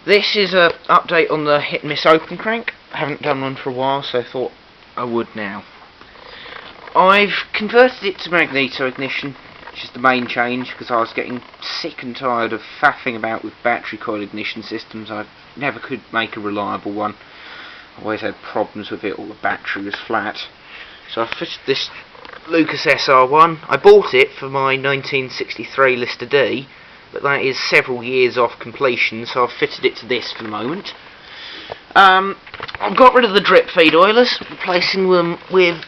This is an update on the hit and miss open crank. I haven't done one for a while, so I thought I would now. I've converted it to magneto ignition, which is the main change, because I was getting sick and tired of faffing about with battery coil ignition systems. I never could make a reliable one. I always had problems with it, or the battery was flat. So I fitted this Lucas SR1. I bought it for my 1963 Lister D, but that is several years off completion, so I've fitted it to this for the moment. I've got rid of the drip feed oilers, replacing them with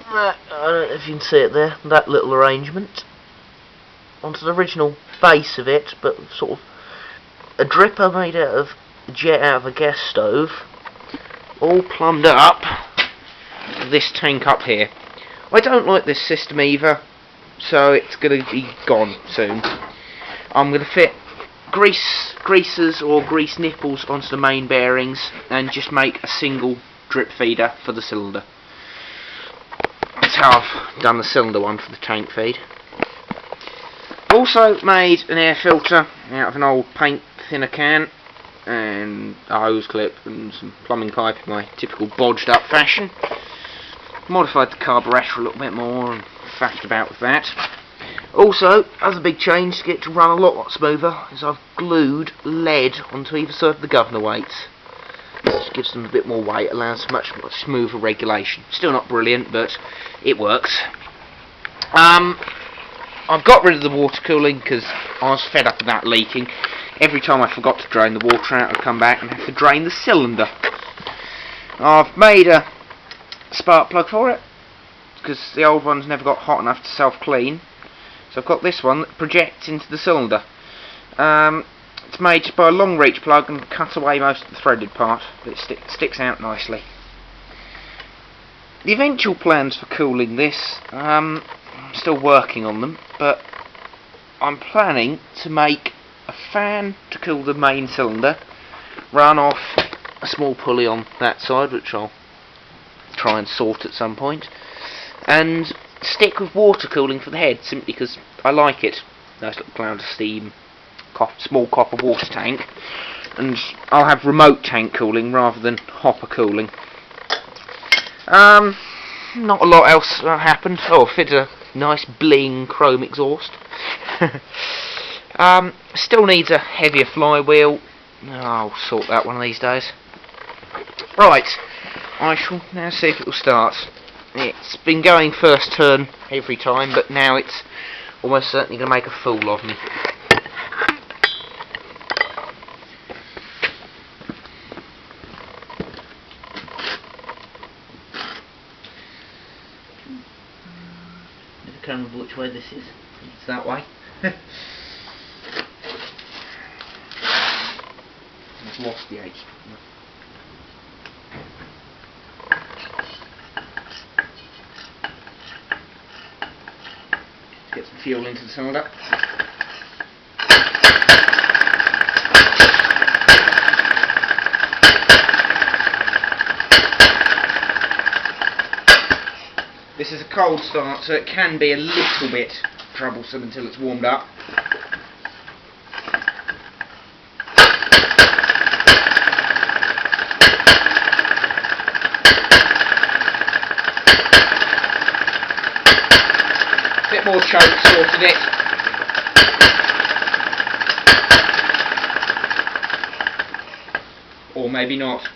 I don't know if you can see it there, that little arrangement onto the original base of it, but sort of a dripper made out of jet out of a gas stove, all plumbed up to this tank up here. I don't like this system either, so it's going to be gone soon. I'm going to fit greasers or grease nipples onto the main bearings and just make a single drip feeder for the cylinder. That's how I've done the cylinder one for the tank feed. Also made an air filter out of an old paint thinner can and a hose clip and some plumbing pipe in my typical bodged up fashion. Modified the carburettor a little bit more and faffed about with that. Also, as a big change to get it to run a lot smoother, is I've glued lead onto either side of the governor weights. Just gives them a bit more weight, allows much smoother regulation. Still not brilliant, but it works. I've got rid of the water cooling because I was fed up with that leaking. Every time I forgot to drain the water out, I'd come back and have to drain the cylinder. I've made a spark plug for it because the old ones never got hot enough to self-clean. So I've got this one that projects into the cylinder. It's made by a long reach plug and cut away most of the threaded part, but it sticks out nicely. The eventual plans for cooling this, I'm still working on them, but I'm planning to make a fan to cool the main cylinder, run off a small pulley on that side, which I'll try and sort at some point, and stick with water cooling for the head, simply because I like it. Nice little cloud of steam, small copper water tank, and I'll have remote tank cooling rather than hopper cooling. Not a lot else happened. Oh, I fitted a nice bling chrome exhaust. Still needs a heavier flywheel. I'll sort that one of these days. Right, I shall now see if it will start. It's been going first turn every time, but now it's almost certainly going to make a fool of me. I can't remember which way this is. It's that way. I've lost the H. Get some fuel into the cylinder. This is a cold start, so it can be a little bit troublesome until it's warmed up. Bit more choke sorted it. Or maybe not.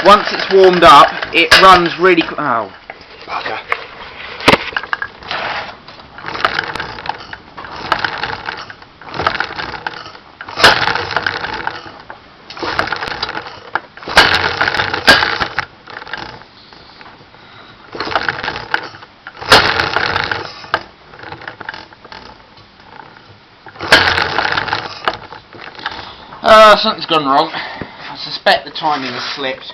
Once it's warmed up, it runs really... Oh, bugger. Something's gone wrong. I suspect the timing has slipped.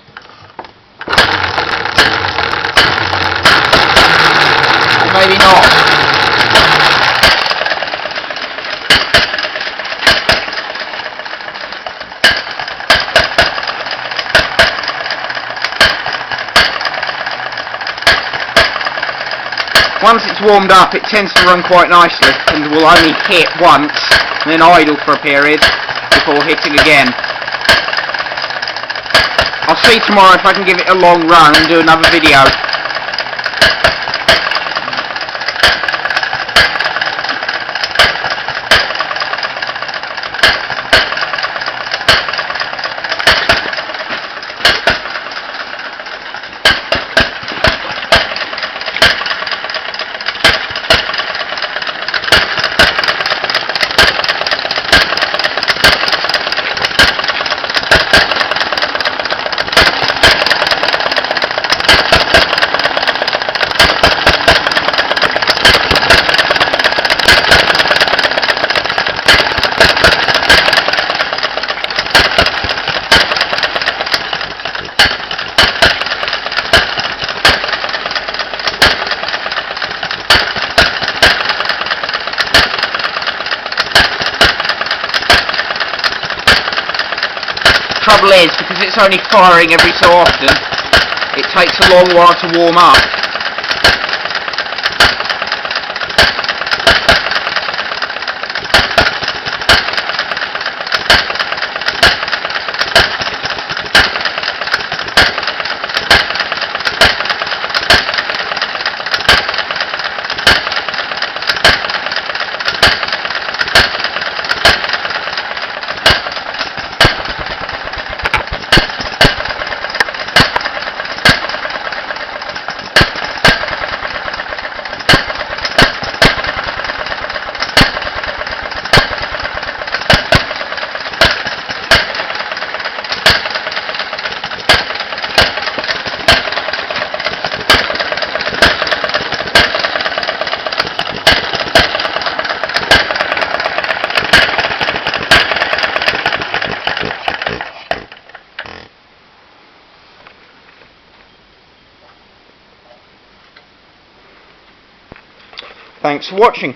Or maybe not. Once it's warmed up, it tends to run quite nicely and will only hit once and then idle for a period before hitting again. I'll see tomorrow if I can give it a long run and do another video. Trouble is, because it's only firing every so often, it takes a long while to warm up. Thanks for watching.